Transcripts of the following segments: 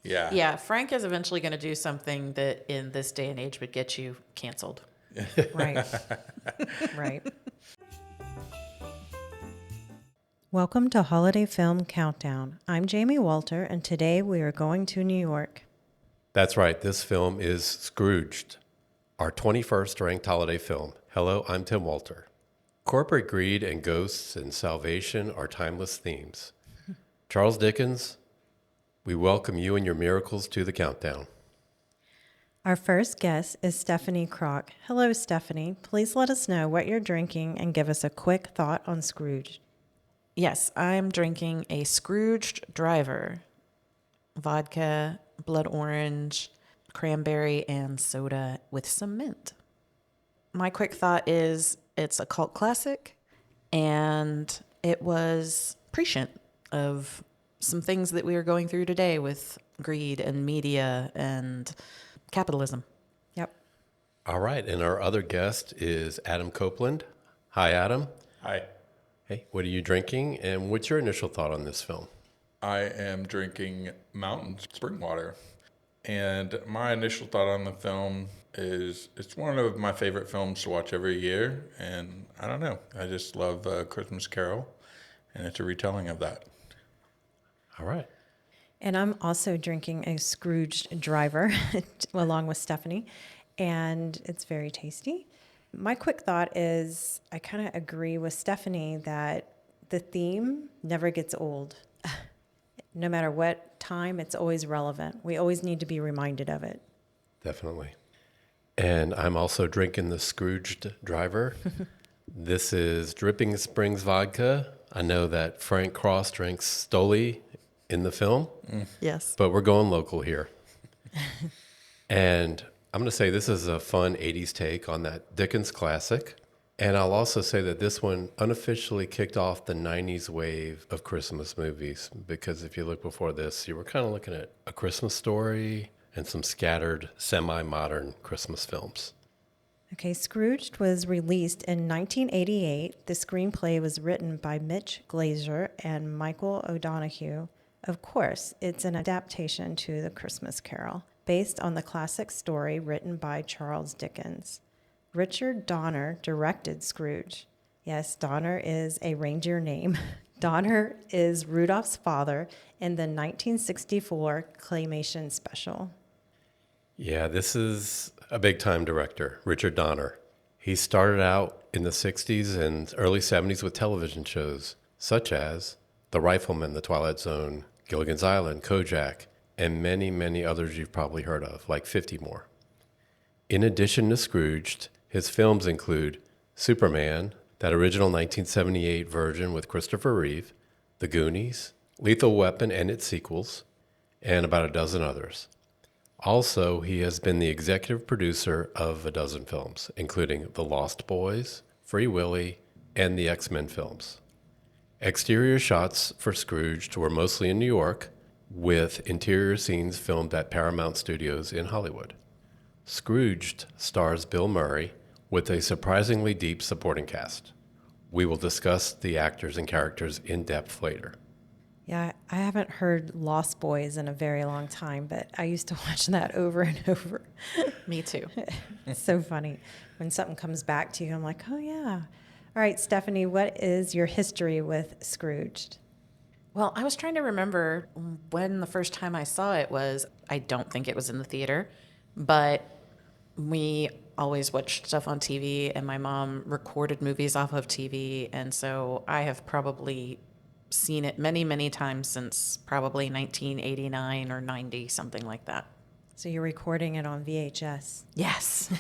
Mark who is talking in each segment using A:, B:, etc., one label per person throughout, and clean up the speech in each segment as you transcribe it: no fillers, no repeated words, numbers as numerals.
A: Yeah.
B: Yeah, Frank is eventually going to do something that in this day and age would get you canceled.
C: Right. Right. Welcome to Holiday Film Countdown. I'm Jamie Walter, and today we are going to New York.
D: That's right. This film is Scrooged, our 21st ranked holiday film. Hello, I'm Tim Walter. Corporate greed and ghosts and salvation are timeless themes. Charles Dickens, we welcome you and your miracles to the countdown.
C: Our first guest is Stefanie Crock. Hello, Stefanie. Please let us know what you're drinking and give us a quick thought on Scrooge.
B: Yes, I'm drinking a Scrooged Driver. Vodka, blood orange, cranberry, and soda with some mint. My quick thought is it's a cult classic, and it was prescient of some things that we are going through today with greed and media and capitalism.
C: Yep.
D: All right, and our other guest is Addam Copeland. Hi, Addam.
A: Hi.
D: Hey, what are you drinking, and what's your initial thought on this film?
A: I am drinking mountain spring water. And my initial thought on the film is it's one of my favorite films to watch every year. And I don't know, I just love Christmas Carol, and it's a retelling of that.
D: All right.
C: And I'm also drinking a Scrooged Driver along with Stefanie, and it's very tasty. My quick thought is I kind of agree with Stefanie that the theme never gets old. No matter what time, it's always relevant. We always need to be reminded of it.
D: Definitely. And I'm also drinking the Scrooged Driver. This is Dripping Springs Vodka. I know that Frank Cross drinks Stoli in the film,
B: Yes.
D: but we're going local here. And I'm going to say this is a fun 80s take on that Dickens classic. And I'll also say that this one unofficially kicked off the 90s wave of Christmas movies, because if you look before this, you were kind of looking at A Christmas Story and some scattered semi-modern Christmas films.
C: Okay, Scrooged was released in 1988. The screenplay was written by Mitch Glazer and Michael O'Donoghue. Of course, it's an adaptation to The Christmas Carol, based on the classic story written by Charles Dickens. Richard Donner directed Scrooge. Yes, Donner is a reindeer name. Donner is Rudolph's father in the 1964 claymation special.
D: Yeah, this is a big-time director, Richard Donner. He started out in the 60s and early 70s with television shows such as The Rifleman, The Twilight Zone, Gilligan's Island, Kojak, and many, many others you've probably heard of, like 50 more. In addition to Scrooged, his films include Superman, that original 1978 version with Christopher Reeve, The Goonies, Lethal Weapon and its sequels, and about a dozen others. Also, he has been the executive producer of a dozen films, including The Lost Boys, Free Willy, and the X-Men films. Exterior shots for Scrooged were mostly in New York, with interior scenes filmed at Paramount Studios in Hollywood. Scrooged stars Bill Murray with a surprisingly deep supporting cast. We will discuss the actors and characters in depth later.
C: Yeah, I haven't heard Lost Boys in a very long time, but I used to watch that over and over.
B: Me too.
C: It's so funny. When something comes back to you, I'm like, oh, yeah. All right, Stefanie, what is your history with Scrooged?
B: Well, I was trying to remember when the first time I saw it was. I don't think it was in the theater, but we always watched stuff on TV, and my mom recorded movies off of TV, and so I have probably seen it many, many times since probably 1989 or 90, something like that.
C: So you're recording it on VHS.
B: Yes.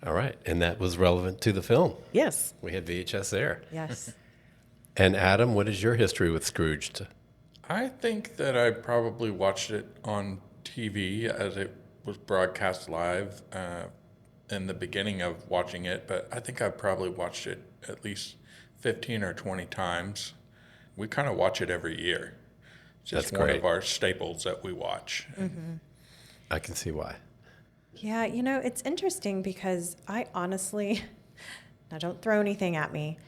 D: All right, and that was relevant to the film.
B: Yes.
D: We had VHS there.
C: Yes.
D: And Addam, what is your history with Scrooged?
A: I think that I probably watched it on TV as it was broadcast live in the beginning of watching it, but I think I probably watched it at least 15 or 20 times. We kind of watch it every year. It's just
D: That's
A: one
D: great.
A: of our staples that we watch.
C: Mm-hmm.
D: I can see why.
C: Yeah, you know, it's interesting because I honestly, now don't throw anything at me,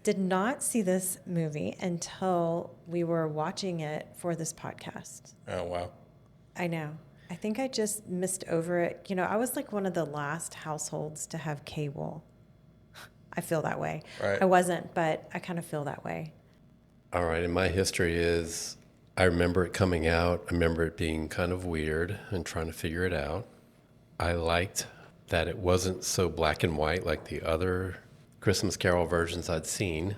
C: did not see this movie until we were watching it for this podcast.
A: Oh, wow.
C: I know. I think I just missed over it. You know, I was like one of the last households to have cable. I feel that way.
A: Right.
C: I wasn't, but I kind of feel that way.
D: All right, and my history is I remember it coming out. I remember it being kind of weird and trying to figure it out. I liked that it wasn't so black and white like the other Christmas Carol versions I'd seen.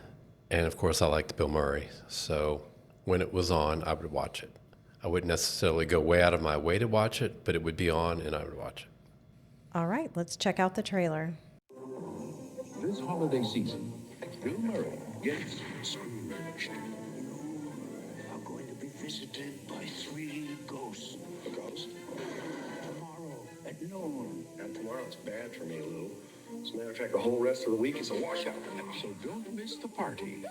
D: And of course, I liked Bill Murray. So when it was on, I would watch it. I wouldn't necessarily go way out of my way to watch it, but it would be on and I would watch it.
C: All right, let's check out the trailer.
E: This holiday season, Bill Murray gets Scrooged. I'm going to be visited by 3 ghosts. A ghost? Tomorrow at noon.
F: And tomorrow's bad for me, Lou. As a matter of fact, the whole rest of the week is a washout.
E: So don't miss the party.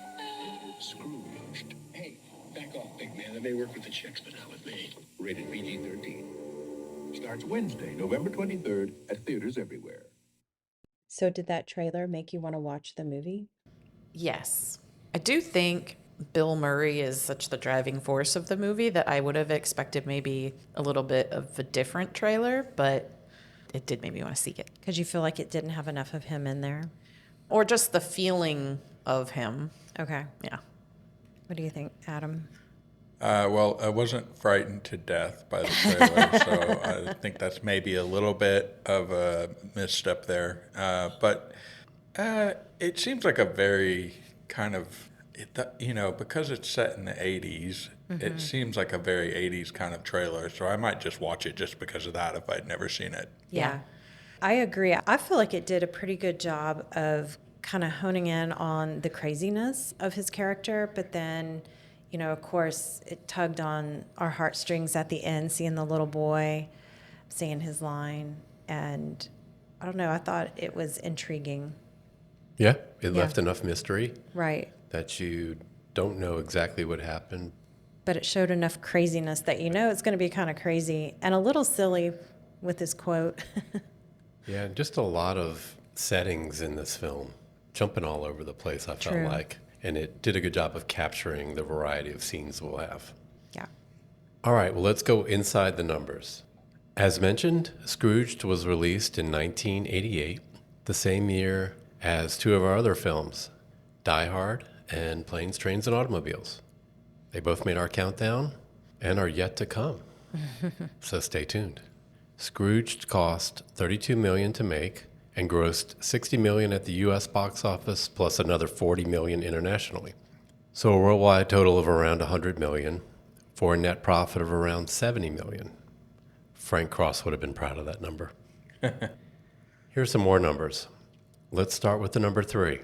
E: Scrooged.
F: Hey, back off, big man. That may work with the chicks, but not with me.
E: Rated PG-13. Starts Wednesday, November 23rd at theaters everywhere.
C: So did that trailer make you want to watch the movie?
B: Yes. I do think Bill Murray is such the driving force of the movie that I would have expected maybe a little bit of a different trailer, but it did make me want to see it.
C: Because you feel like it didn't have enough of him in there?
B: Or just the feeling of him.
C: Okay.
B: Yeah.
C: What do you think, Adam?
A: Well, I wasn't frightened to death by the trailer, so I think that's maybe a little bit of a misstep there. But it seems like a very kind of, because it's set in the 80s, it seems like a very 80s kind of trailer. So I might just watch it just because of that if I'd never seen it.
C: Yeah. I agree. I feel like it did a pretty good job of kind of honing in on the craziness of his character, but then, of course, it tugged on our heartstrings at the end, seeing the little boy saying his line. And I don't know, I thought it was intriguing.
D: Yeah, it left enough mystery
C: Right.
D: that you don't know exactly what happened.
C: But it showed enough craziness that it's going to be kind of crazy and a little silly with his quote.
D: Yeah, just a lot of settings in this film, jumping all over the place, I felt
C: True.
D: like. And it did a good job of capturing the variety of scenes we'll have.
C: Yeah.
D: All right, well, let's go inside the numbers. As mentioned, Scrooged was released in 1988, the same year as 2 of our other films, Die Hard and Planes, Trains, and Automobiles. They both made our countdown and are yet to come. So stay tuned. Scrooged cost $32 million to make and grossed $60 million at the U.S. box office, plus another $40 million internationally. So a worldwide total of around $100 million for a net profit of around $70 million. Frank Cross would have been proud of that number. Here's some more numbers. Let's start with the number 3.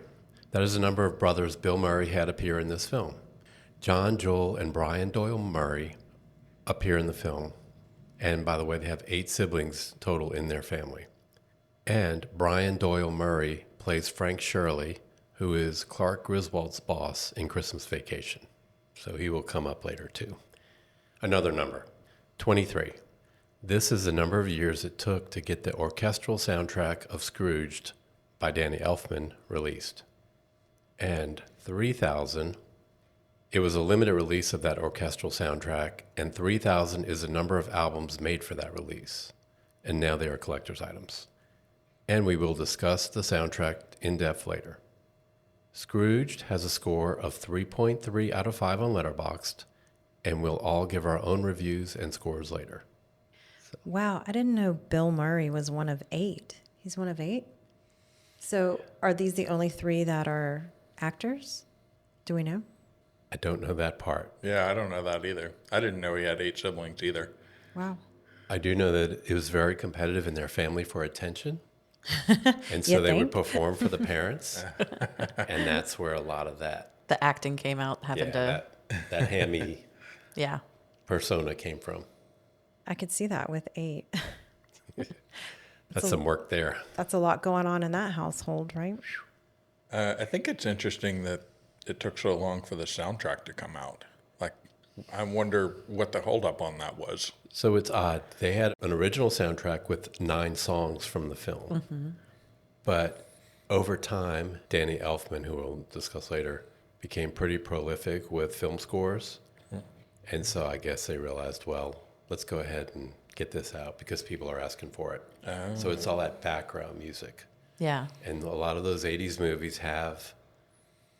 D: That is the number of brothers Bill Murray had appear in this film. John, Joel, and Brian Doyle Murray appear in the film. And by the way, they have 8 siblings total in their family. And Brian Doyle Murray plays Frank Shirley, who is Clark Griswold's boss in Christmas Vacation. So he will come up later too. Another number, 23. This is the number of years it took to get the orchestral soundtrack of Scrooged by Danny Elfman released. And 3,000, it was a limited release of that orchestral soundtrack, and 3,000 is the number of albums made for that release. And now they are collector's items. And we will discuss the soundtrack in depth later. Scrooged has a score of 3.3 out of 5 on Letterboxd, and we'll all give our own reviews and scores later.
C: Wow, I didn't know Bill Murray was one of 8. He's one of 8? So are these the only 3 that are actors? Do we know?
D: I don't know that part.
A: Yeah, I don't know that either. I didn't know he had 8 siblings either.
C: Wow.
D: I do know that it was very competitive in their family for attention. And so
C: You
D: they would
C: think?
D: perform for the parents. And that's where a lot of that,
B: The acting came out having to.
D: that hammy
B: Yeah.
D: persona came from.
C: I could see that with 8.
D: That's some work there.
C: That's a lot going on in that household, right?
A: I think it's interesting that it took so long for the soundtrack to come out. Like, I wonder what the holdup on that was.
D: So it's odd. They had an original soundtrack with 9 songs from the film. But Over time, Danny Elfman, who we'll discuss later, became pretty prolific with film scores. And so I guess they realized, well, let's go ahead and get this out because people are asking for it. So it's all that background music.
B: Yeah.
D: And a lot of those 80s movies have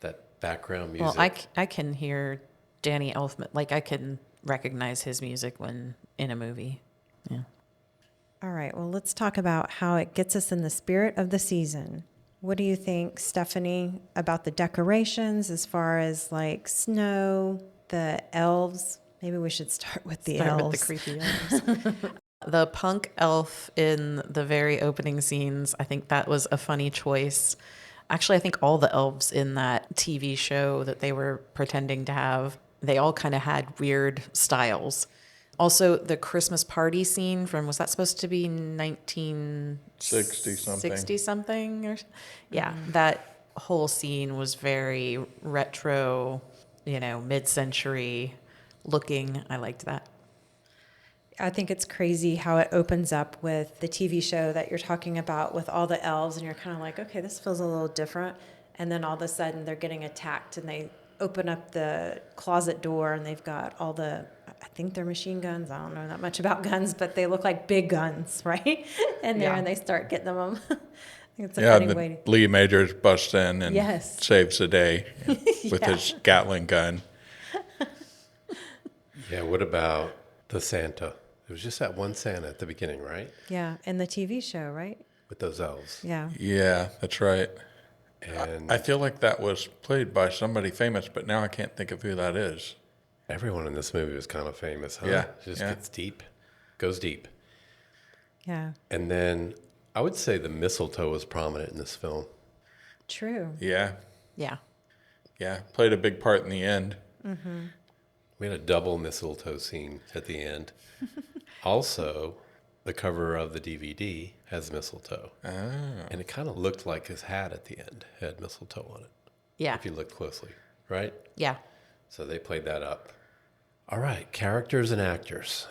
D: that background music.
B: Well, I can hear Danny Elfman. Like, I can recognize his music when in a movie. Yeah.
C: All right, well, let's talk about how it gets us in the spirit of the season. What do you think, Stefanie, about the decorations as far as like snow, the elves? Maybe we should start with the
B: Start
C: elves.
B: with the creepy elves. The punk elf in the very opening scenes, I think that was a funny choice. Actually, I think all the elves in that TV show that they were pretending to have, they all kind of had weird styles. Also, the Christmas party scene from, was that supposed to be
A: 60 something.
B: 60 something? Or, yeah, that whole scene was very retro, mid-century looking. I liked that.
C: I think it's crazy how it opens up with the TV show that you're talking about with all the elves, and you're kind of like, okay, this feels a little different. And then all of a sudden they're getting attacked, and they open up the closet door, and they've got all I think they're machine guns. I don't know that much about guns, but they look like big guns, right? And there,
B: Yeah.
C: and they start getting them. I think it's a
A: Yeah,
C: funny
A: the
C: way.
A: Lee Majors busts in and
C: Yes.
A: saves the day with
C: Yeah.
A: his Gatling gun.
D: Yeah, what about the Santa? It was just that one Santa at the beginning, right?
C: Yeah, in the TV show, right?
D: With those elves.
C: Yeah.
A: Yeah, that's right.
D: And
A: I feel like that was played by somebody famous, but now I can't think of who that is.
D: everyone in this movie was kind of famous, huh?
A: Yeah,
D: It just
A: yeah.
D: gets deep, goes deep.
C: Yeah.
D: And then I would say the mistletoe was prominent in this film.
C: True.
A: Yeah,
B: Yeah.
A: yeah. Played a big part in the end.
D: We had a double mistletoe scene at the end. Also, the cover of the DVD has mistletoe. And it kind of looked like his hat at the end had mistletoe on it,
B: Yeah.
D: if you look closely, right?
B: Yeah.
D: So they played that up. All right, characters and actors.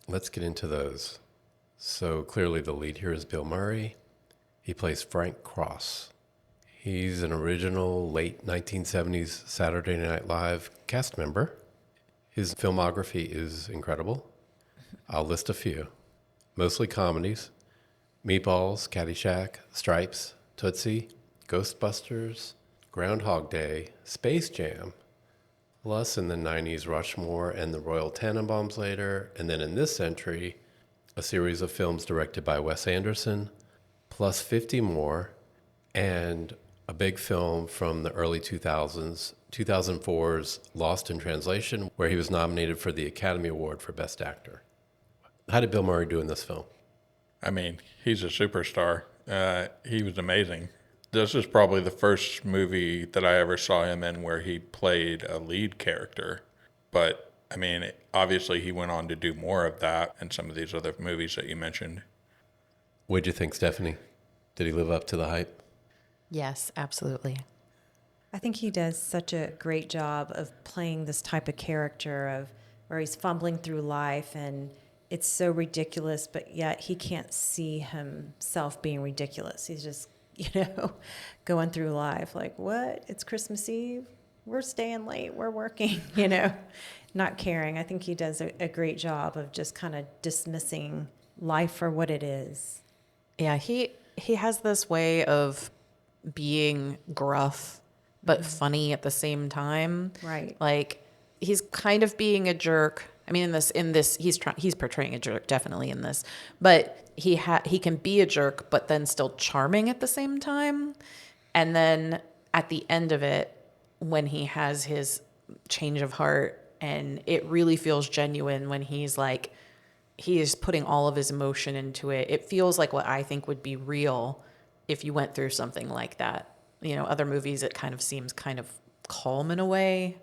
D: Let's get into those. So clearly the lead here is Bill Murray. He plays Frank Cross. He's an original late 1970s Saturday Night Live cast member. His filmography is incredible. I'll list a few. Mostly comedies. Meatballs, Caddyshack, Stripes, Tootsie, Ghostbusters, Groundhog Day, Space Jam, plus in the 90s Rushmore and the Royal Tenenbaums later, and then in this century, a series of films directed by Wes Anderson, plus 50 more, and a big film from the early 2000s, 2004's Lost in Translation, where he was nominated for the Academy Award for Best Actor. How did Bill Murray do in this film?
A: I mean, he's a superstar. He was amazing. This is probably the first movie that I ever saw him in where he played a lead character. But, I mean, obviously he went on to do more of that in some of these other movies that you mentioned.
D: What'd you think, Stephanie? Did he live up to the hype?
B: Yes, absolutely.
C: I think he does such a great job of playing this type of character of where he's fumbling through life and it's so ridiculous, but yet he can't see himself being ridiculous. He's just, going through life like, what? It's Christmas Eve. We're staying late. We're working, not caring. I think he does a great job of just kind of dismissing life for what it is.
B: Yeah, he has this way of being gruff but funny at the same time.
C: Right.
B: Like he's kind of being a jerk. I mean, in this he's portraying a jerk definitely in this, but he can be a jerk but then still charming at the same time. And then at the end of it, when he has his change of heart, and it really feels genuine when he's like, he is putting all of his emotion into it. It feels like what I think would be real if you went through something like that. Other movies, it kind of seems kind of calm in a way,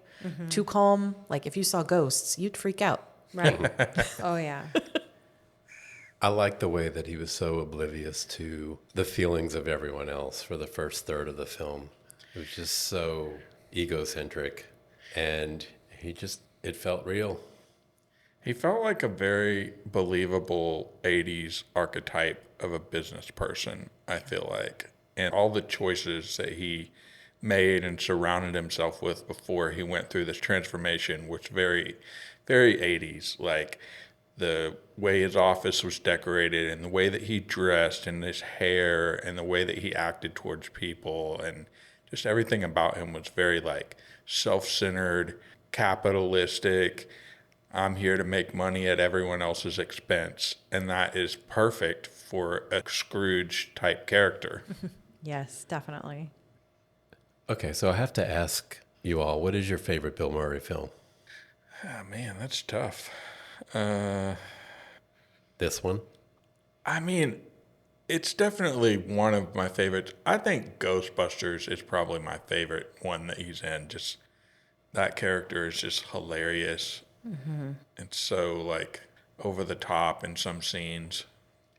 B: too calm. Like if you saw ghosts, you'd freak out.
C: Right. Oh, yeah.
D: I like the way that he was so oblivious to the feelings of everyone else for the first third of the film. It was just so egocentric, and it felt real.
A: He felt like a very believable 80s archetype of a business person, I feel like. and all the choices that he made and surrounded himself with before he went through this transformation was very, very 80s. Like the way his office was decorated and the way that he dressed and his hair and the way that he acted towards people and just everything about him was very like self-centered, capitalistic. I'm here to make money at everyone else's expense. And that is perfect for a Scrooge type character.
C: Yes, definitely.
D: Okay, so I have to ask you all, what is your favorite Bill Murray film?
A: Oh, man, that's tough.
D: This one?
A: I mean, it's definitely one of my favorites. I think Ghostbusters is probably my favorite one that he's in. Just that character is just hilarious. It's so like over the top in some scenes.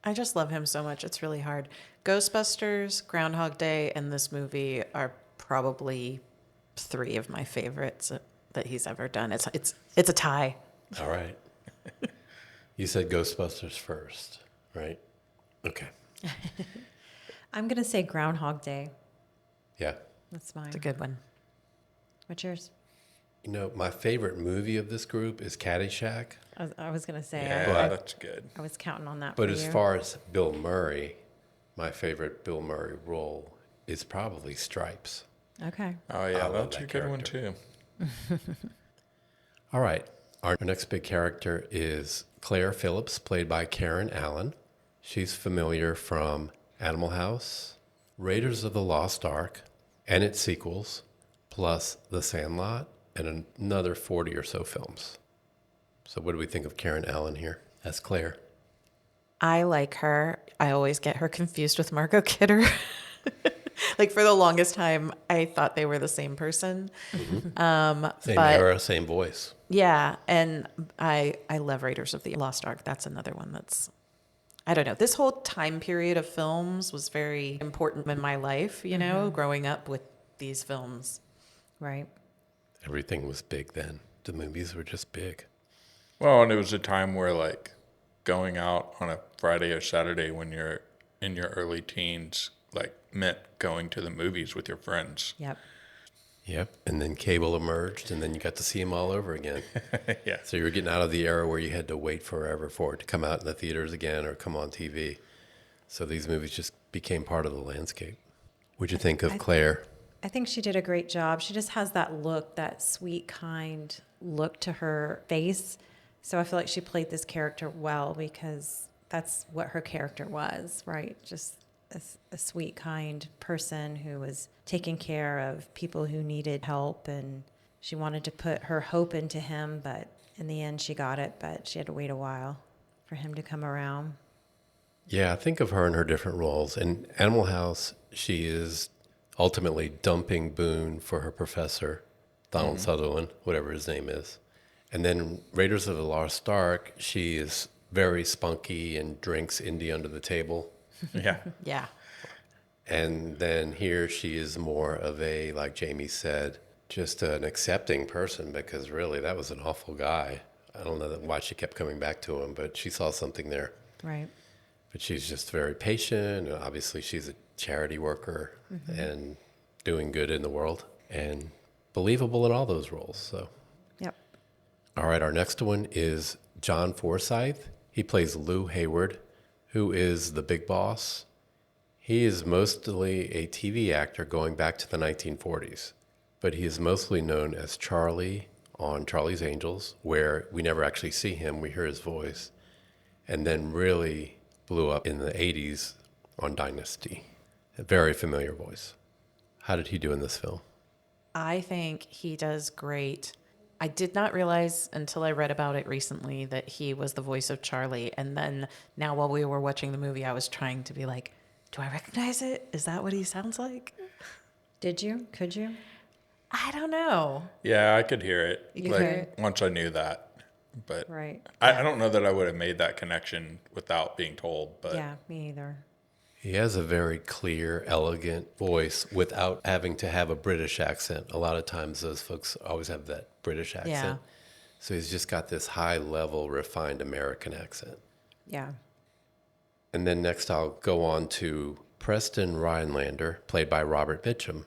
B: I just love him so much. It's really hard. Ghostbusters, Groundhog Day, and this movie are probably three of my favorites that he's ever done. It's a tie.
D: All right. You said Ghostbusters first, right? Okay.
C: I'm going to say Groundhog Day.
D: Yeah.
C: That's mine.
B: It's a good one.
C: What's yours?
D: You know, my favorite movie of this group is Caddyshack.
C: I was going to say,
A: Yeah, that's good.
C: I was counting on that
D: But
C: for
D: as
C: you.
D: far as Bill Murray, my favorite Bill Murray role is probably Stripes.
C: Okay.
A: Oh, yeah,
D: love
A: that's a
D: that
A: good one
D: character.
A: too.
D: All right. Our next big character is Claire Phillips, played by Karen Allen. She's familiar from Animal House, Raiders of the Lost Ark, and its sequels, plus The Sandlot, and another 40 or so films. So what do we think of Karen Allen here as Claire?
B: I like her. I always get her confused with Margot Kidder. Like for the longest time, I thought they were the same person.
D: Same
B: But-
D: era, same voice.
B: Yeah, and I love Raiders of the Lost Ark. That's another one that's, I don't know. This whole time period of films was very important in my life, you know, growing up with these films.
C: Right.
D: Everything was big then. The movies were just big.
A: Well, and it was a time where like going out on a Friday or Saturday when you're in your early teens, like meant going to the movies with your friends.
C: Yep.
D: Yep. And then cable emerged, and then you got to see them all over again.
A: Yeah.
D: So you were getting out of the era where you had to wait forever for it to come out in the theaters again or come on TV. So these movies just became part of the landscape. What'd you think of Claire?
C: I think she did a great job. She just has that look, that sweet, kind look to her face. So I feel like she played this character well because that's what her character was, right? Just a sweet, kind person who was taking care of people who needed help. And she wanted to put her hope into him, but in the end she got it, but she had to wait a while for him to come around.
D: Yeah, think of her in her different roles. In Animal House, she is ultimately dumping Boone for her professor, Donald Sutherland, whatever his name is. And then Raiders of the Lost Ark, she is very spunky and drinks Indy under the table.
A: Yeah.
B: Yeah.
D: And then here she is more of a, like Jamie said, just an accepting person because really that was an awful guy. I don't know why she kept coming back to him, but she saw something there.
C: Right.
D: But she's just very patient, and obviously she's a charity worker and doing good in the world and believable in all those roles. So,
C: Yep.
D: all right, our next one is John Forsythe. He plays Lou Hayward, who is the big boss. He is mostly a TV actor going back to the 1940s, but he is mostly known as Charlie on Charlie's Angels, where we never actually see him, we hear his voice, and then really blew up in the 80s on Dynasty. A very familiar voice. How did he do in this film?
B: I think he does great. I did not realize until I read about it recently that he was the voice of Charlie. And then now while we were watching the movie, I was trying to be like, do I recognize it? Is that what he sounds like?
C: Did you? Could you?
B: I don't know.
A: Yeah, I could hear it.
B: You
A: like
B: could?
A: once I knew that. But
C: Right.
A: I don't know that I would have made that connection without being told. But
C: Yeah, me either.
D: He has a very clear, elegant voice without having to have a British accent. A lot of times those folks always have that British accent.
B: Yeah.
D: So he's just got this high level, refined American accent.
C: Yeah.
D: And then next I'll go on to Preston Rhinelander, played by Robert Mitchum.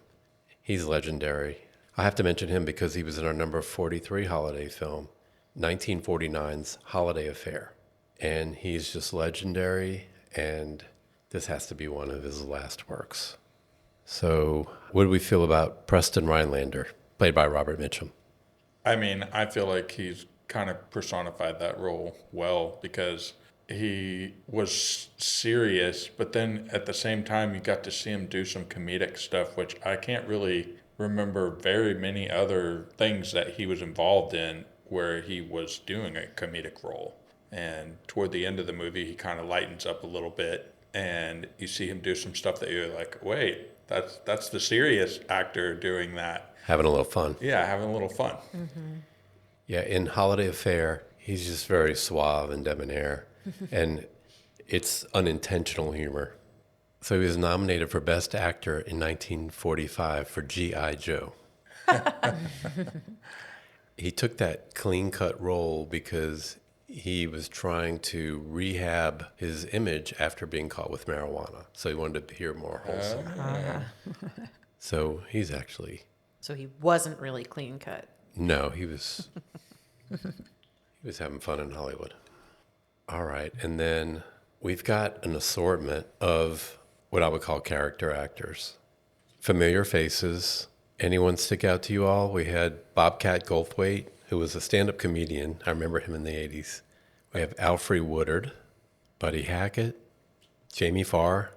D: He's legendary. I have to mention him because he was in our number 43 holiday film, 1949's Holiday Affair. And he's just legendary, and this has to be one of his last works. So what do we feel about Preston Rhinelander, played by Robert Mitchum?
A: I mean, I feel like he's kind of personified that role well because he was serious, but then at the same time, you got to see him do some comedic stuff, which I can't really remember very many other things that he was involved in where he was doing a comedic role. And toward the end of the movie, he kind of lightens up a little bit, and you see him do some stuff that you're like, wait, that's the serious actor doing that.
D: Having a little fun.
A: Yeah, having a little fun.
D: Yeah, in Holiday Affair, he's just very suave and debonair, and it's unintentional humor. So he was nominated for Best Actor in 1945 for G.I. Joe. He took that clean-cut role because he was trying to rehab his image after being caught with marijuana. So he wanted to appear more wholesome. So he's actually...
B: So he wasn't really clean cut.
D: No, he was having fun in Hollywood. All right, and then we've got an assortment of what I would call character actors. Familiar faces. Anyone stick out to you all? We had Bobcat Goldthwait, who was a stand-up comedian. I remember him in the 80s. We have Alfre Woodard, Buddy Hackett, Jamie Farr,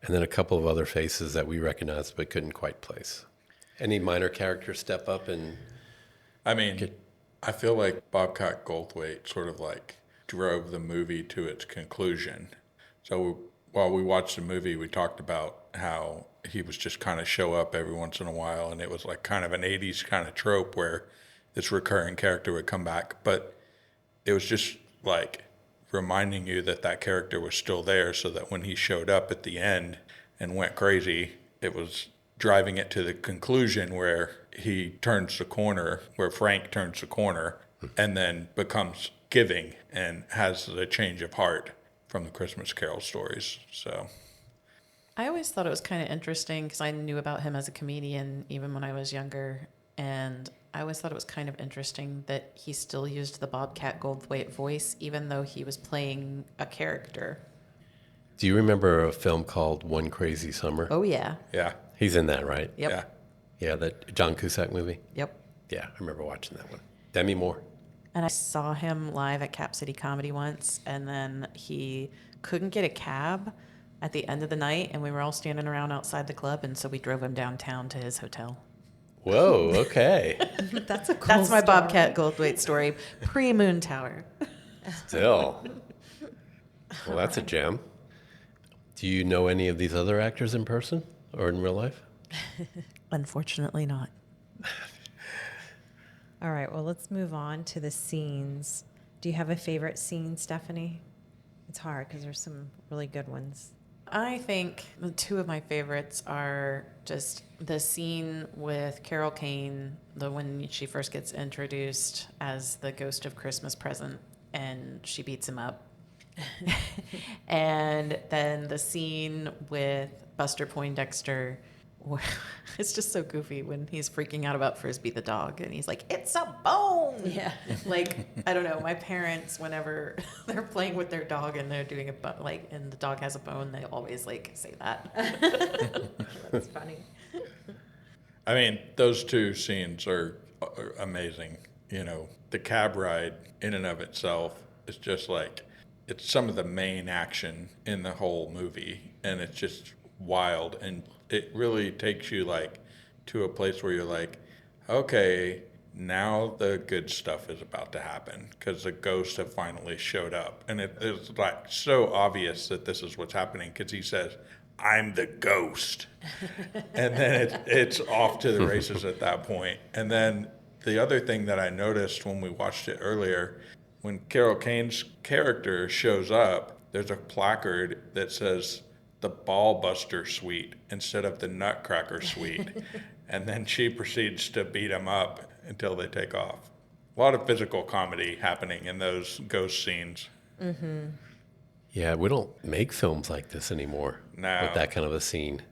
D: and then a couple of other faces that we recognized but couldn't quite place. Any minor characters step up and...
A: I mean, I feel like Bobcat Goldthwait sort of like drove the movie to its conclusion. So while we watched the movie, we talked about how he was just kind of show up every once in a while, and it was like kind of an 80s kind of trope where this recurring character would come back. But it was just like reminding you that that character was still there so that when he showed up at the end and went crazy, it was driving it to the conclusion where he turns the corner, where Frank turns the corner and then becomes giving and has the change of heart from the Christmas Carol stories. So
B: I always thought it was kind of interesting because I knew about him as a comedian even when I was younger. And I always thought it was kind of interesting that he still used the Bobcat Goldthwait voice, even though he was playing a character.
D: Do you remember a film called One Crazy Summer?
B: Oh, yeah.
A: yeah.
D: He's in that, right?
B: Yep.
A: Yeah.
D: Yeah, that John Cusack movie?
B: Yep.
D: Yeah, I remember watching that one. Demi Moore.
B: And I saw him live at Cap City Comedy once, and then he couldn't get a cab at the end of the night, and we were all standing around outside the club, and so we drove him downtown to his hotel.
D: Whoa, okay.
C: That's a cool
B: That's my
C: story.
B: Bobcat Goldthwait story, pre-Moon Tower.
D: Still. Well, that's a gem. Do you know any of these other actors in person or in real life?
B: Unfortunately not.
C: All right, well, let's move on to the scenes. Do you have a favorite scene, Stephanie? It's hard because there's some really good ones.
B: I think the two of my favorites are just the scene with Carol Kane, when she first gets introduced as the ghost of Christmas Present, and she beats him up. And then the scene with Buster Poindexter, where it's just so goofy when he's freaking out about Frisbee the dog, and he's like, "It's a bone!"
C: Yeah.
B: Like, I don't know, my parents, whenever they're playing with their dog and they're doing and the dog has a bone, they always like say that.
C: That's funny.
A: I mean, those two scenes are amazing. You know, the cab ride in and of itself is just like, it's some of the main action in the whole movie, and it's just wild, and it really takes you like to a place where you're like, okay, now the good stuff is about to happen because the ghosts have finally showed up, and it's like so obvious that this is what's happening because he says, "I'm the ghost," and then it's off to the races at that point. And then the other thing that I noticed when we watched it earlier, when Carol Kane's character shows up, there's a placard that says the Ball Buster Suite instead of the Nutcracker Suite. And then she proceeds to beat him up until they take off. A lot of physical comedy happening in those ghost scenes.
D: Yeah, we don't make films like this anymore.
A: No.
D: With that kind of a scene.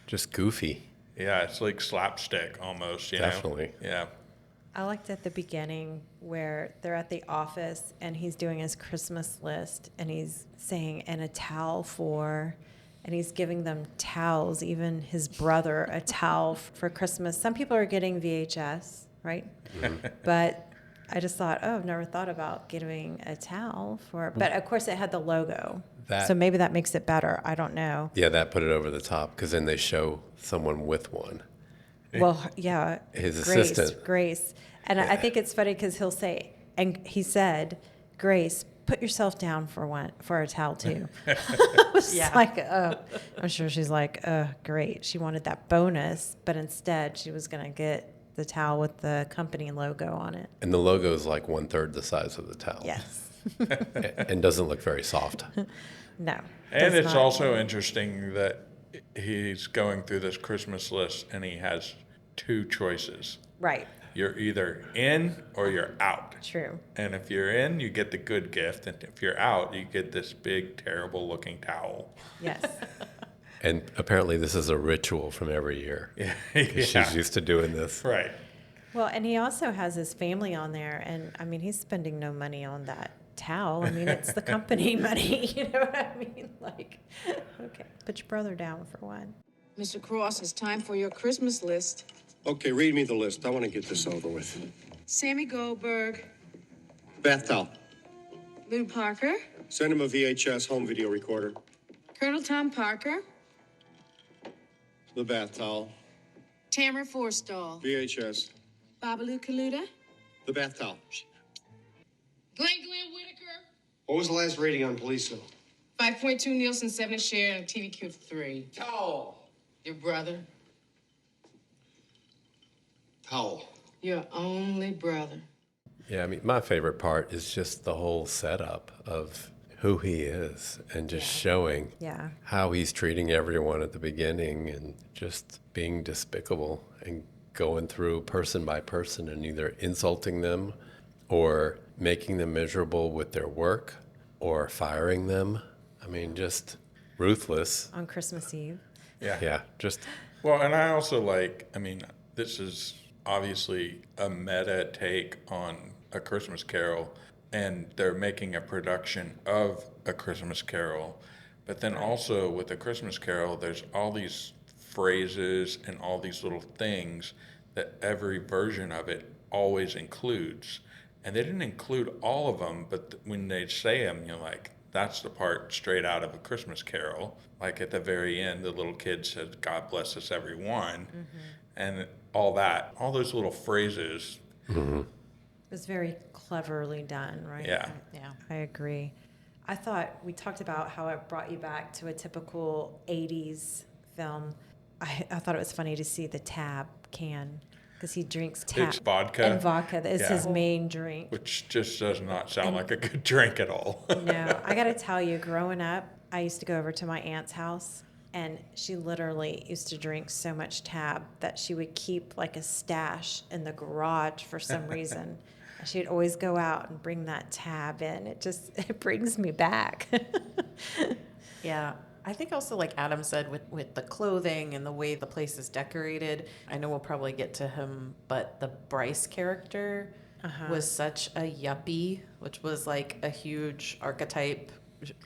D: Just goofy.
A: Yeah, it's like slapstick almost, you know?
D: Definitely.
A: Yeah.
C: I liked at the beginning where they're at the office and he's doing his Christmas list and he's saying, and a towel for, and he's giving them towels, even his brother a towel for Christmas. Some people are getting VHS, right? But I just thought, oh, I've never thought about giving a towel for, but of course it had the logo.
D: That-
C: So maybe that makes it better. I don't know.
D: Yeah, that put it over the top because then they show someone with one.
C: Well, yeah.
D: His
C: Grace,
D: assistant.
C: Grace. And I think it's funny because he'll say, and he said, Grace, put yourself down for a towel too. I was like, oh, I'm sure she's like, oh, great. She wanted that bonus, but instead she was going to get the towel with the company logo on it.
D: And the logo is like 1/3 the size of the towel.
C: Yes.
D: And doesn't look very soft.
C: No.
A: And
C: does
A: it's
C: not.
A: also interesting that he's going through this Christmas list and he has two choices.
C: Right.
A: You're either in or you're out.
C: True.
A: And if you're in, you get the good gift. And if you're out, you get this big, terrible looking towel.
C: Yes.
D: And apparently this is a ritual from every year.
A: Yeah.
D: 'Cause she's used to doing this.
A: Right.
C: Well, and he also has his family on there, and I mean, he's spending no money on that towel. I mean, it's the company money. You know what I mean? Like, okay, put your brother down for one.
G: Mr. Cross, it's time for your Christmas list.
F: Okay, read me the list. I want to get this over with.
G: Sammy Goldberg,
F: Bath towel.
G: Lou Parker,
F: Send him a VHS home video recorder.
G: Colonel Tom Parker,
F: The bath towel.
G: Tamara Forstall,
F: VHS.
G: Babalu Kaluta,
F: The bath towel.
G: Glenn Whitaker,
F: What was the last rating on Police Cell?
G: 5.2 Nielsen, 7 share, and TVQ 3.
F: Towel.
G: Your brother,
F: Towel.
G: your only brother.
D: Yeah, I mean, my favorite part is just the whole setup of who he is and just showing
C: Yeah.
D: how he's treating everyone at the beginning and just being despicable and going through person by person and either insulting them or making them miserable with their work or firing them. I mean, just ruthless.
C: On Christmas Eve.
A: Yeah.
D: Yeah, just
A: Well, and I also like, I mean, this is obviously a meta take on A Christmas Carol, and they're making a production of A Christmas Carol. But then also with A Christmas Carol, there's all these phrases and all these little things that every version of it always includes. And they didn't include all of them, but when they say them, you're like, that's the part straight out of A Christmas Carol. Like at the very end, the little kid says, God bless us, everyone. And all that, all those little phrases.
C: It was very cleverly done, right?
A: Yeah.
B: Yeah.
C: I agree. I thought we talked about how it brought you back to a typical 80s film. I thought it was funny to see the tab can because he drinks tab.
A: It's vodka.
C: And vodka is
A: Yeah.
C: his main drink.
A: Which just does not sound like a good drink at all.
C: No, I got to tell you, growing up, I used to go over to my aunt's house, and she literally used to drink so much tab that she would keep like a stash in the garage for some reason. And she'd always go out and bring that tab in. It brings me back.
B: Yeah. I think also, like Adam said, with the clothing and the way the place is decorated, I know we'll probably get to him, but the Bryce character was such a yuppie, which was like a huge archetype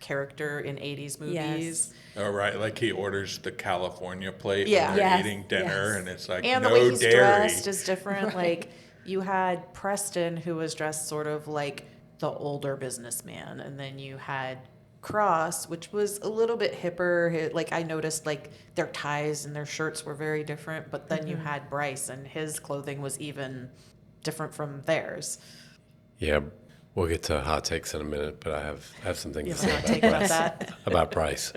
B: character in 80s movies.
C: Yes.
A: Oh, right. Like he orders the California plate
B: Yeah.
A: when they're
C: Yes,
A: eating dinner,
C: yes.
A: and it's like,
B: And
A: no
B: the way he's
A: dairy.
B: dressed is different. Like you had Preston, who was dressed sort of like the older businessman, and then you had Cross, which was a little bit hipper. Like I noticed, like their ties and their shirts were very different. But then you had Bryce, and his clothing was even different from theirs.
D: yeah. We'll get to hot takes in a minute, but I have some things to say
B: Hot take about
D: Bryce.
B: that.
D: About Bryce.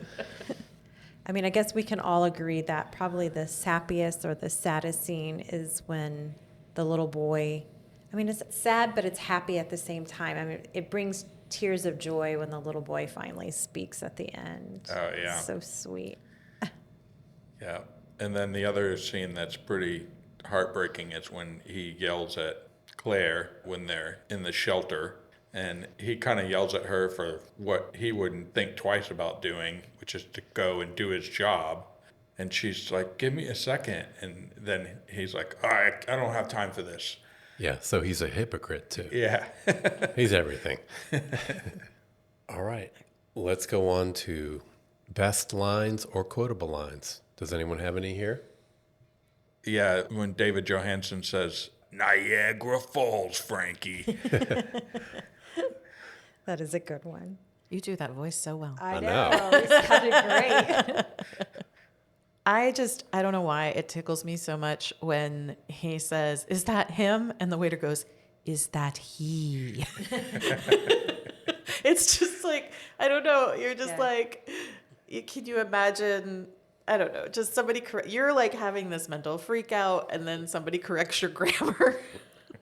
C: I mean, I guess we can all agree that probably the sappiest or the saddest scene is when the little boy, I mean, it's sad, but it's happy at the same time. I mean, it brings tears of joy when the little boy finally speaks at the end.
A: Oh, yeah.
C: So sweet.
A: Yeah. And then the other scene that's pretty heartbreaking is when he yells at Claire when they're in the shelter And he kind of yells at her for what he wouldn't think twice about doing, which is to go and do his job. And she's like, give me a second. And then he's like, I don't have time for this.
D: Yeah, so he's a hypocrite too.
A: Yeah.
D: He's everything. All right, let's go on to best lines or quotable lines. Does anyone have any here?
A: Yeah, when David Johansen says, Niagara Falls, Frankie.
C: That is a good one.
B: You do that voice so well.
C: I
D: know.
C: It sounded great.
B: I don't know why it tickles me so much when he says, is that him? And the waiter goes, is that he? It's just like, I don't know. You're just like, can you imagine? I don't know. Just somebody, you're like having this mental freak out and then somebody corrects your grammar.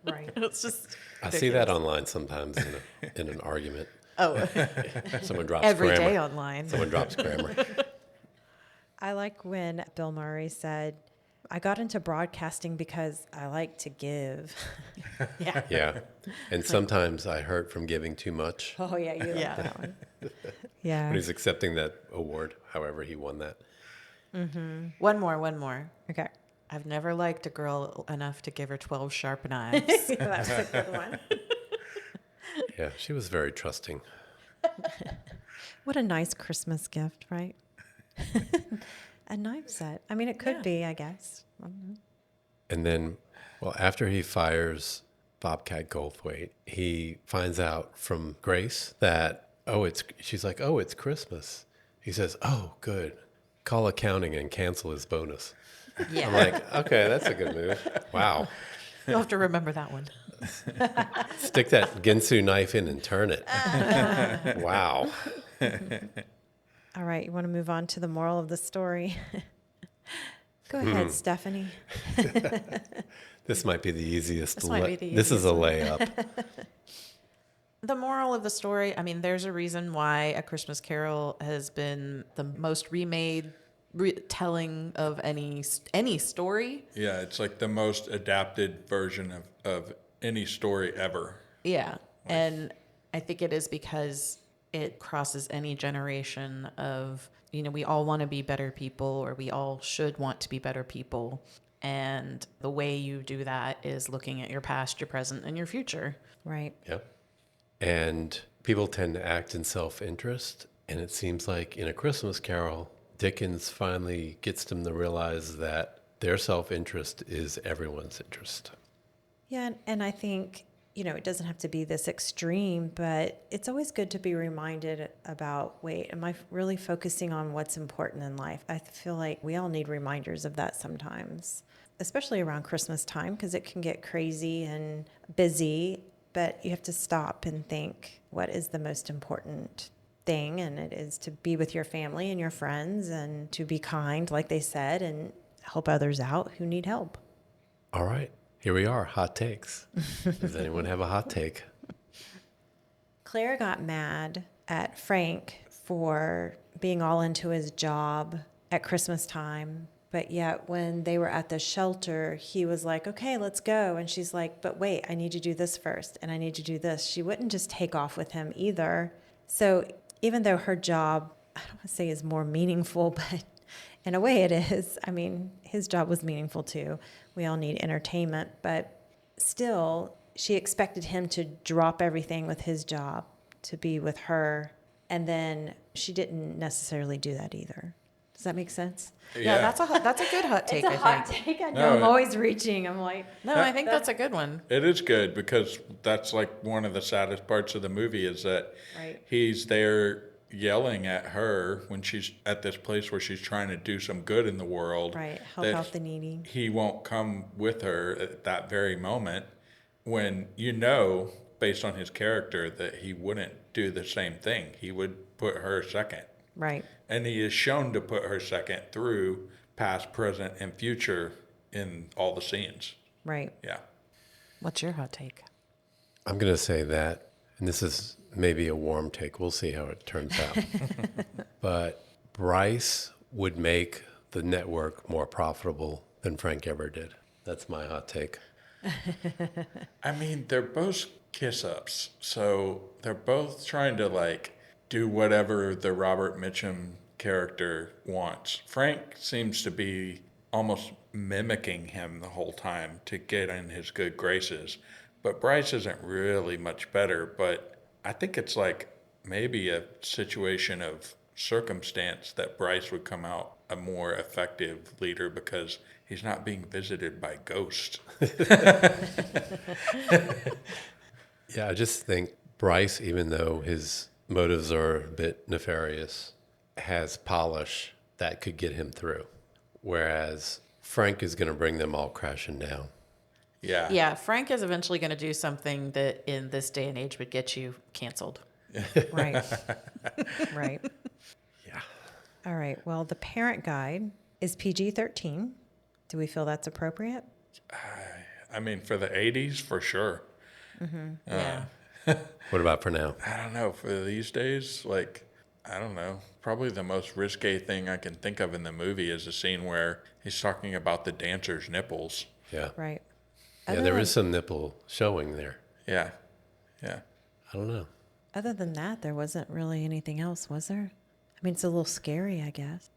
C: Right.
B: It's just
D: I see that online sometimes in an argument.
B: Oh,
D: Someone drops
B: every
D: grammar.
B: day online.
D: Someone drops grammar.
C: I like when Bill Murray said, I got into broadcasting because I like to give.
B: Yeah.
D: Yeah. And sometimes I hurt from giving too much
C: Oh, yeah, you like
B: Yeah.
C: that one. Yeah.
D: when he's accepting that award, however he won that.
B: One more.
C: Okay.
B: I've never liked a girl enough to give her 12 sharp knives.
C: That's a good one.
D: Yeah, she was very trusting.
C: What a nice Christmas gift, right? A knife set. I mean, it could be, I guess. I don't know.
D: And then, well, after he fires Bobcat Goldthwait, he finds out from Grace that, she's like, it's Christmas. He says, oh, good. Call accounting and cancel his bonus.
B: Yeah.
D: I'm like, okay, that's a good move. Wow.
B: You'll have to remember that one.
D: Stick that Ginsu knife in and turn it. Wow.
C: All right, you want to move on to the moral of the story? Go ahead, Stephanie.
D: This might be the easiest.
B: This
D: is a layup.
B: The moral of the story, I mean, there's a reason why A Christmas Carol has been the most remade telling of any story.
A: Yeah, it's like the most adapted version of any story ever.
B: Yeah. And I think it is because it crosses any generation of, we all want to be better people, or we all should want to be better people. And the way you do that is looking at your past, your present, and your future.
C: Right.
D: Yep. And people tend to act in self-interest. And it seems like in A Christmas Carol, Dickens finally gets them to realize that their self-interest is everyone's interest.
C: Yeah, and I think, it doesn't have to be this extreme, but it's always good to be reminded about, wait, am I really focusing on what's important in life? I feel like we all need reminders of that sometimes, especially around Christmas time, because it can get crazy and busy, but you have to stop and think, what is the most important thing? And it is to be with your family and your friends and to be kind, like they said, and help others out who need help.
D: All right. Here we are, hot takes. Does anyone have a hot take?
C: Claire got mad at Frank for being all into his job at Christmas time, but yet when they were at the shelter, he was like, okay, let's go. And she's like, but wait, I need to do this first, and I need to do this. She wouldn't just take off with him either. So even though her job, I don't want to say is more meaningful, but in a way it is. I mean, his job was meaningful too. We all need entertainment, but still, she expected him to drop everything with his job to be with her, and then she didn't necessarily do that either. Does that make sense?
B: Yeah, that's a good hot take, I think.
C: take. I
A: know,
C: I'm always reaching. I'm like,
B: No, I think that's a good one.
A: It is good because that's like one of the saddest parts of the movie is that
C: Right.
A: he's there yelling at her when she's at this place where she's trying to do some good in the world.
C: right, help
A: that
C: out the needy.
A: He won't come with her at that very moment when based on his character, that he wouldn't do the same thing. He would put her second.
C: Right.
A: And he is shown to put her second through past, present, and future in all the scenes.
C: Right.
A: Yeah.
B: What's your hot take?
D: I'm going to say that, and this is maybe a warm take. We'll see how it turns out. But Bryce would make the network more profitable than Frank ever did. That's my hot take.
A: I mean, they're both kiss-ups. So they're both trying to like do whatever the Robert Mitchum character wants. Frank seems to be almost mimicking him the whole time to get in his good graces. But Bryce isn't really much better, but I think it's like maybe a situation of circumstance that Bryce would come out a more effective leader because he's not being visited by ghosts.
D: Yeah, I just think Bryce, even though his motives are a bit nefarious, has polish that could get him through. Whereas Frank is going to bring them all crashing down.
A: Yeah.
B: Yeah, Frank is eventually going to do something that in this day and age would get you canceled.
C: Right. Right.
D: Yeah.
C: All right. Well, the parent guide is PG-13. Do we feel that's appropriate?
A: I mean, for the 80s, for sure.
B: Yeah.
D: What about for now?
A: I don't know. For these days, like, I don't know. Probably the most risque thing I can think of in the movie is a scene where he's talking about the dancer's nipples.
D: Yeah.
C: Right.
D: Yeah,
C: Other
D: there
C: than-
D: is some nipple showing there.
A: Yeah. Yeah.
D: I don't know.
C: Other than that, there wasn't really anything else, was there? I mean, it's a little scary, I guess.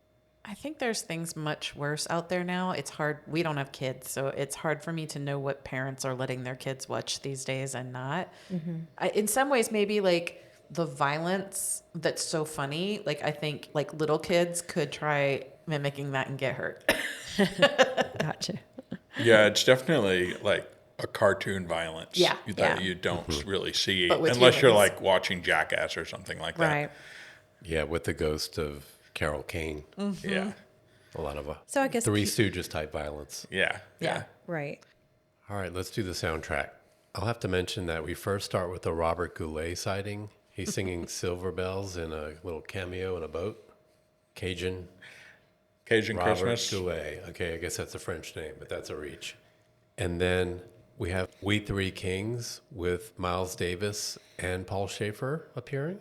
B: I think there's things much worse out there now. It's hard. We don't have kids, so it's hard for me to know what parents are letting their kids watch these days and not. In some ways, maybe like the violence that's so funny. Like I think like little kids could try mimicking that and get hurt.
C: Gotcha.
A: Yeah, it's definitely like a cartoon violence
B: Yeah,
A: that
B: yeah.
A: you don't really see
B: But with
A: unless you're
B: humans.
A: like watching Jackass or something like that.
C: Right.
D: Yeah, with the ghost of Carol Kane.
A: Yeah.
D: A lot of
C: So I guess
D: Three Stooges type violence.
A: Yeah.
B: Yeah.
C: Right.
D: All right, let's do the soundtrack. I'll have to mention that we first start with the Robert Goulet sighting. He's singing Silver Bells in a little cameo in a boat. Cajun
A: Cajun
D: Robert
A: Christmas.
D: Goulet. Okay, I guess that's a French name, but that's a reach. And then we have We Three Kings with Miles Davis and Paul Schaefer appearing.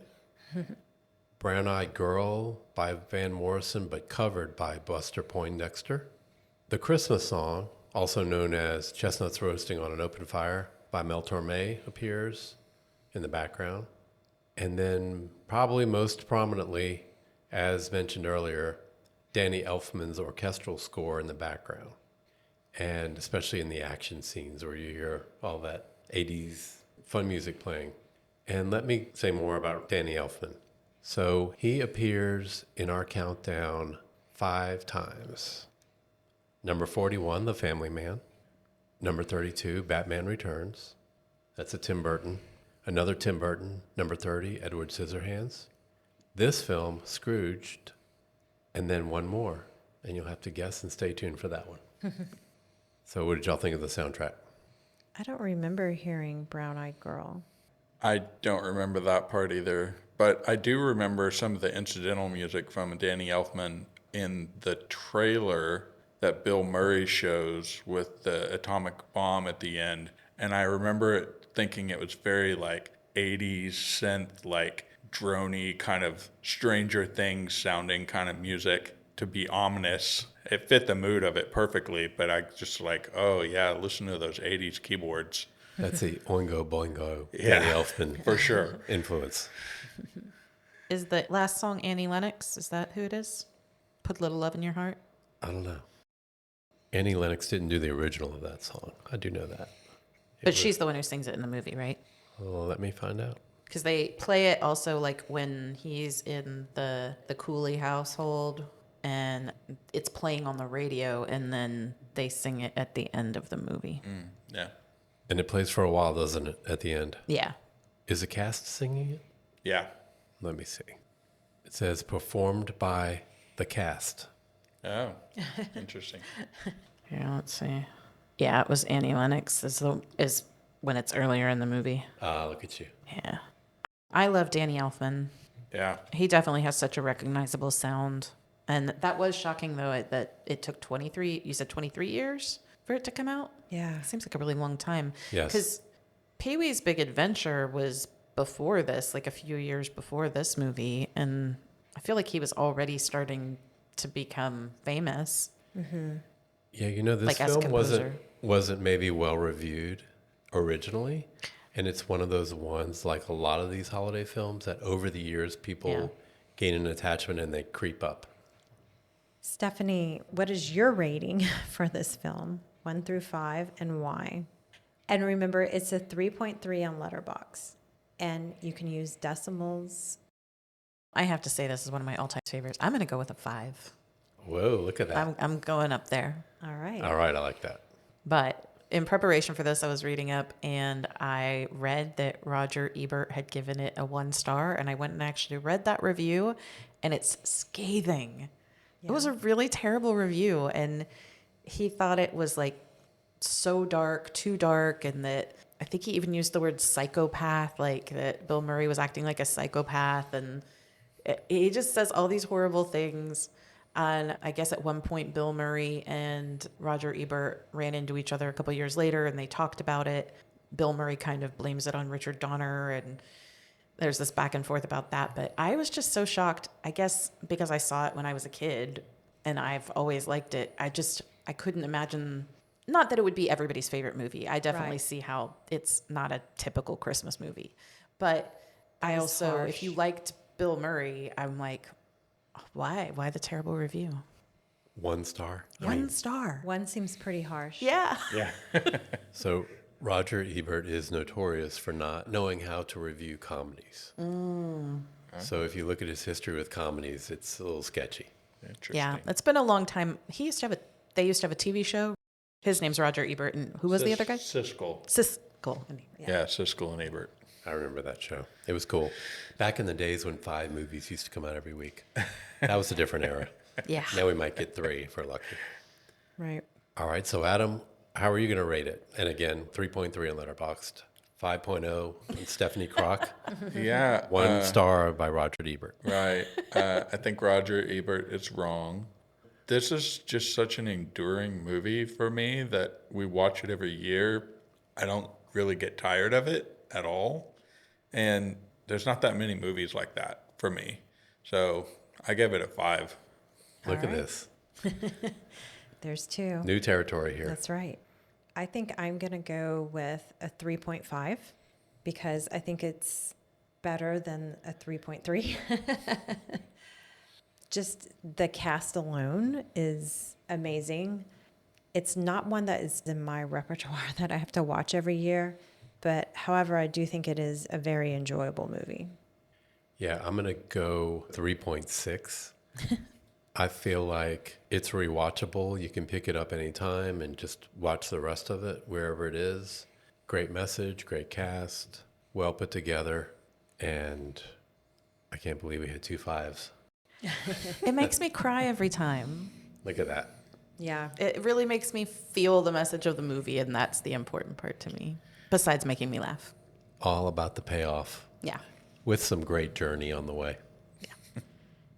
D: Brown Eyed Girl by Van Morrison, but covered by Buster Poindexter. The Christmas Song, also known as Chestnuts Roasting on an Open Fire by Mel Torme, appears in the background. And then probably most prominently, as mentioned earlier, Danny Elfman's orchestral score in the background. And especially in the action scenes where you hear all that 80s fun music playing. And let me say more about Danny Elfman. So he appears in our countdown 5 times. Number 41, The Family Man. Number 32, Batman Returns. That's a Tim Burton. Another Tim Burton. Number 30, Edward Scissorhands. This film, Scrooged. And then one more. And you'll have to guess and stay tuned for that one. So what did y'all think of the soundtrack?
C: I don't remember hearing Brown Eyed Girl.
A: I don't remember that part either, but I do remember some of the incidental music from Danny Elfman in the trailer that Bill Murray shows with the atomic bomb at the end. And I remember it thinking it was very like 80s synth, like droney kind of Stranger Things sounding kind of music to be ominous. It fit the mood of it perfectly, but I just like, oh yeah, listen to those 80s keyboards.
D: That's the Oingo Boingo
A: Yeah,
D: Danny Elfman
A: for sure.
D: influence.
B: Is the last song Annie Lennox? Is that who it is? Put a Little Love in Your Heart?
D: I don't know. Annie Lennox didn't do the original of that song. I do know that.
B: But she's the one who sings it in the movie, right?
D: Well, let me find out.
B: Because they play it also like when he's in the Cooley household and it's playing on the radio and then they sing it at the end of the movie.
A: Yeah.
D: And it plays for a while, doesn't it, at the end?
B: Yeah.
D: Is the cast singing it?
A: Yeah.
D: Let me see. It says performed by the cast.
A: Oh, interesting.
B: Here, let's see. Yeah, it was Annie Lennox is when it's earlier in the movie.
D: Ah, look at you.
B: Yeah. I love Danny Elfman.
A: Yeah.
B: He definitely has such a recognizable sound. And that was shocking, though, that it took 23 years for it to come out?
C: Yeah.
B: It seems like a really long time.
D: Yes.
B: Because Pee-wee's Big Adventure was before this, like a few years before this movie. And I feel like he was already starting to become famous.
D: Yeah, you know, this
B: Like as a
D: film
B: composer.
D: wasn't maybe well reviewed originally. And it's one of those ones, like a lot of these holiday films, that over the years people
B: Yeah.
D: gain an attachment and they creep up.
C: Stephanie, what is your rating for this film? 1 through 5, and why? And remember, it's a 3.3 on Letterboxd, and you can use decimals.
B: I have to say this is one of my all-time favorites. I'm going to go with a 5.
D: Whoa, look at that.
B: I'm going up there.
C: All right.
D: All right, I like that.
B: But in preparation for this, I was reading up and I read that Roger Ebert had given it a 1 star, and I went and actually read that review, and it's scathing. It was a really terrible review, and he thought it was like so dark, too dark, and that I think he even used the word psychopath, like that Bill Murray was acting like a psychopath, and he just says all these horrible things. And I guess at one point, Bill Murray and Roger Ebert ran into each other a couple years later, and they talked about it. Bill Murray kind of blames it on Richard Donner, and there's this back and forth about that. But I was just so shocked, I guess because I saw it when I was a kid, and I've always liked it. I couldn't imagine, not that it would be everybody's favorite movie. I definitely
C: Right.
B: see how it's not a typical Christmas movie. But I
C: was
B: also,
C: harsh.
B: if you liked Bill Murray, I'm like, why? Why the terrible review?
D: 1 star.
B: 1 star.
C: 1 seems pretty harsh.
B: Yeah.
D: So Roger Ebert is notorious for not knowing how to review comedies. So if you look at his history with comedies, it's a little sketchy.
A: Interesting.
B: Yeah. It's been a long time. They used to have a TV show. His name's Roger Ebert. And who was the other guy?
A: Siskel.
B: Siskel.
A: Yeah, Siskel and Ebert.
D: I remember that show. It was cool. Back in the days when 5 movies used to come out every week. That was a different era.
B: Yeah.
D: Now we might get 3 if we're lucky.
C: Right.
D: All right, so Adam, how are you going to rate it? And again, 3.3 on Letterboxd, 5.0 on Stefanie Crock,
A: Yeah.
D: 1 star by Roger Ebert.
A: Right. I think Roger Ebert is wrong. This is just such an enduring movie for me that we watch it every year. I don't really get tired of it at all. And there's not that many movies like that for me. So I give it a 5.
D: Look at
C: right.
D: this.
C: There's 2.
D: New territory here.
C: That's right. I think I'm going to go with a 3.5 because I think it's better than a 3.3. Just the cast alone is amazing. It's not one that is in my repertoire that I have to watch every year, but however, I do think it is a very enjoyable movie.
D: Yeah, I'm going to go 3.6. I feel like it's rewatchable. You can pick it up anytime and just watch the rest of it wherever it is. Great message, great cast, well put together, and I can't believe we had 2 5s.
B: It makes me cry every time.
D: Look at that.
C: Yeah.
B: It really makes me feel the message of the movie, and that's the important part to me, besides making me laugh.
D: All about the payoff
B: Yeah.
D: with some great journey on the way.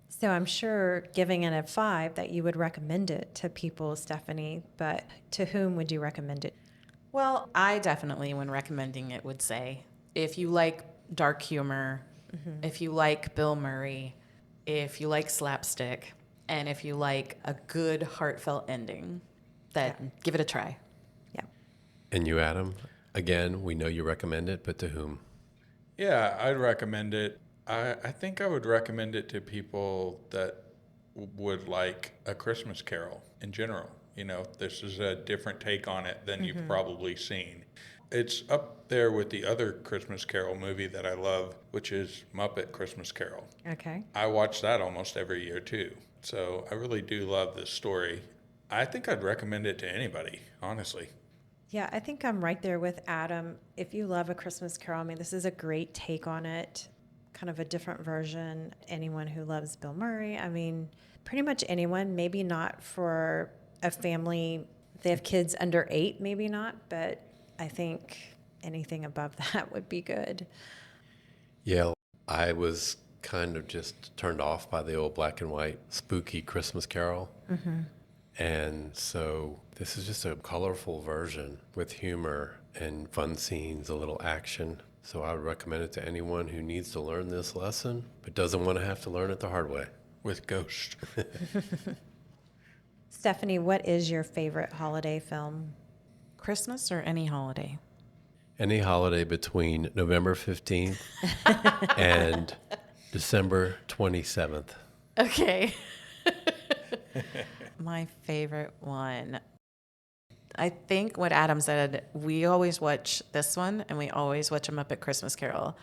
C: So I'm sure giving it a 5 that you would recommend it to people, Stephanie, but to whom would you recommend it?
B: Well, I definitely, when recommending it, would say if you like dark humor, if you like Bill Murray, if you like slapstick, and if you like a good, heartfelt ending, then give it a try.
C: Yeah.
D: And you, Adam, again, we know you recommend it, but to whom?
A: Yeah, I'd recommend it. I think I would recommend it to people that would like A Christmas Carol in general. You know, this is a different take on it than you've probably seen. It's up there with the other Christmas Carol movie that I love, which is Muppet Christmas Carol.
C: Okay.
A: I watch that almost every year too. So I really do love this story. I think I'd recommend it to anybody, honestly.
C: Yeah, I think I'm right there with Adam. If you love A Christmas Carol, I mean, this is a great take on it, kind of a different version. Anyone who loves Bill Murray, I mean, pretty much anyone, maybe not for a family. If they have kids under 8, maybe not, but I think anything above that would be good.
D: Yeah, I was kind of just turned off by the old black and white spooky Christmas Carol. And so this is just a colorful version with humor and fun scenes, a little action. So I would recommend it to anyone who needs to learn this lesson, but doesn't want to have to learn it the hard way.
A: With Ghost.
C: Stephanie, what is your favorite holiday film?
B: Christmas or any holiday?
D: Any holiday between November 15th and December 27th.
B: Okay. My favorite one. I think what Adam said, we always watch this one and we always watch a Muppet Christmas Carol.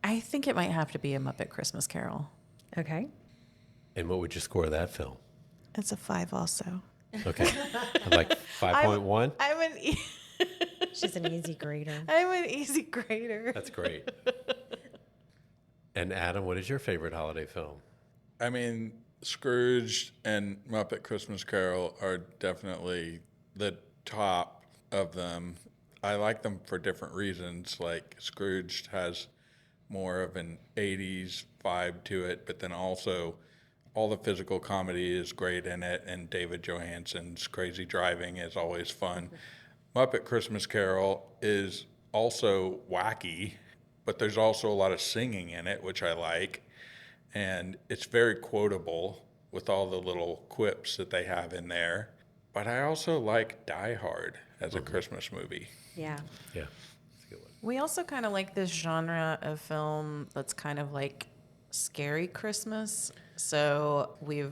B: I think it might have to be a Muppet Christmas Carol.
C: Okay.
D: And what would you score that film?
B: It's a 5 also.
D: Okay. Like 5.1?
C: She's an easy grader.
B: I'm an easy grader.
D: That's great. And Adam, what is your favorite holiday film?
A: I mean, Scrooge and Muppet Christmas Carol are definitely the top of them. I like them for different reasons. Like Scrooge has more of an 80s vibe to it, but then also all the physical comedy is great in it, and David Johansen's crazy driving is always fun. Muppet Christmas Carol is also wacky, but there's also a lot of singing in it, which I like. And it's very quotable with all the little quips that they have in there. But I also like Die Hard as a Christmas movie.
C: Yeah.
D: Yeah. That's a good one.
B: We also kind of like this genre of film that's kind of like scary Christmas. So we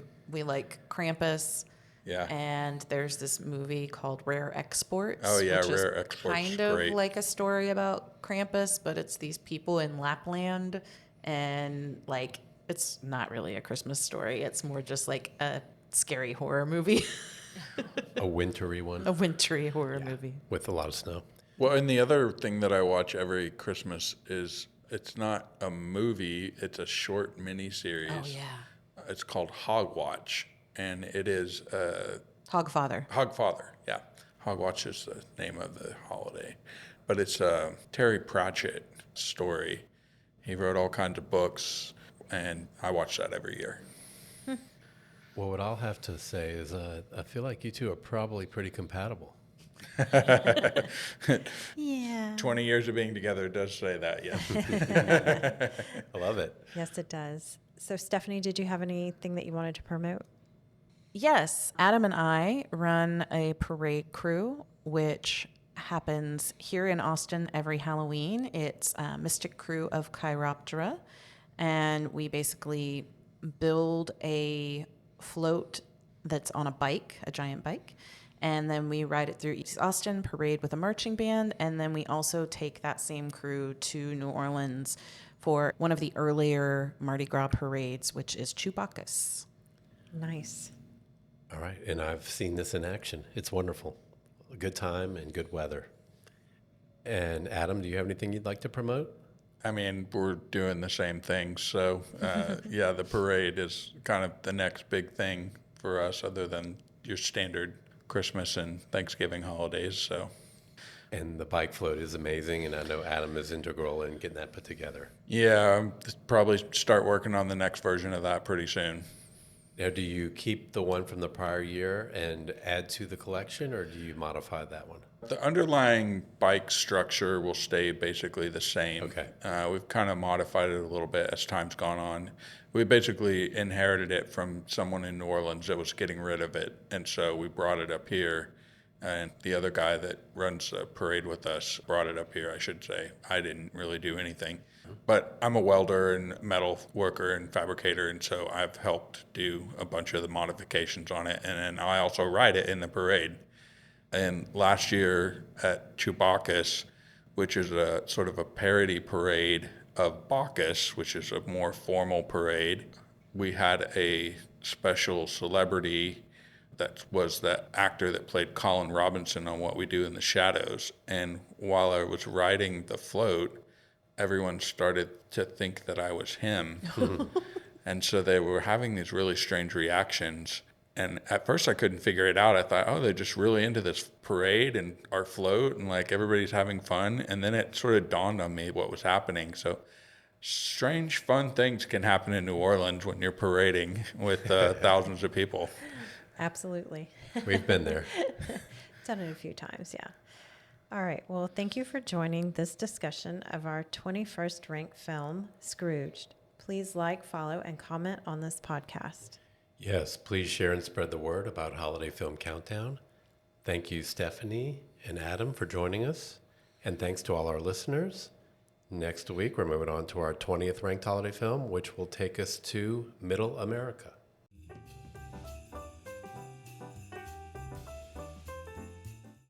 B: like Krampus.
A: Yeah.
B: And there's this movie called Rare Exports.
A: Oh, yeah,
B: which
A: Rare
B: is
A: Exports is
B: kind of
A: great.
B: like a story about Krampus, but it's these people in Lapland, and like it's not really a Christmas story. It's more just like a scary horror movie,
D: A wintry one
B: a wintry horror movie.
D: with a lot of snow.
A: Well, and the other thing that I watch every Christmas is it's not a movie, it's a short mini series.
B: Oh yeah,
A: It's called Hogwatch, and it is
B: Hogfather.
A: Hogfather, yeah. Hogwatch is the name of the holiday. But it's a Terry Pratchett story. He wrote all kinds of books, and I watch that every year.
D: Well, what I'll have to say is I feel like you two are probably pretty compatible.
C: Yeah.
A: 20 years of being together does say that, yes.
D: I love it.
C: Yes, it does. So, Stephanie, did you have anything that you wanted to promote?
B: Yes, Adam and I run a parade crew, which happens here in Austin every Halloween. It's Mystic Crew of Chiroptera, and we basically build a float that's on a bike, a giant bike, and then we ride it through East Austin, parade with a marching band, and then we also take that same crew to New Orleans for one of the earlier Mardi Gras parades, which is Chewbacca's.
C: Nice.
D: All right. And I've seen this in action. It's wonderful. A good time and good weather. And Adam, do you have anything you'd like to promote?
A: I mean, we're doing the same thing. So, yeah, the parade is kind of the next big thing for us other than your standard Christmas and Thanksgiving holidays. So,
D: And the bike float is amazing, and I know Adam is integral in getting that put together.
A: yeah, I'll probably start working on the next version of that pretty soon.
D: Now, do you keep the one from the prior year and add to the collection, or do you modify that one?
A: The underlying bike structure will stay basically the same.
D: Okay.
A: We've kind of modified it a little bit as time's gone on. We basically inherited it from someone in New Orleans that was getting rid of it, and so we brought it up here. And the other guy that runs the parade with us brought it up here, I should say. I didn't really do anything. But I'm a welder and metal worker and fabricator, and so I've helped do a bunch of the modifications on it. And then I also ride it in the parade. And last year at Chewbacca's, which is a sort of a parody parade of Bacchus, which is a more formal parade, we had a special celebrity that was the actor that played Colin Robinson on What We Do in the Shadows. And while I was riding the float, everyone started to think that I was him. And so they were having these really strange reactions. And at first I couldn't figure it out. I thought, oh, they're just really into this parade and our float and like everybody's having fun. And then it sort of dawned on me what was happening. So strange, fun things can happen in New Orleans when you're parading with thousands of people.
C: Absolutely.
D: We've been there.
C: Done it a few times, yeah. All right. Well, thank you for joining this discussion of our 21st ranked film, Scrooged. Please like, follow, and comment on this podcast.
D: Yes, please share and spread the word about Holiday Film Countdown. Thank you, Stefanie and Adam, for joining us. And thanks to all our listeners. Next week, we're moving on to our 20th ranked holiday film, which will take us to Middle America.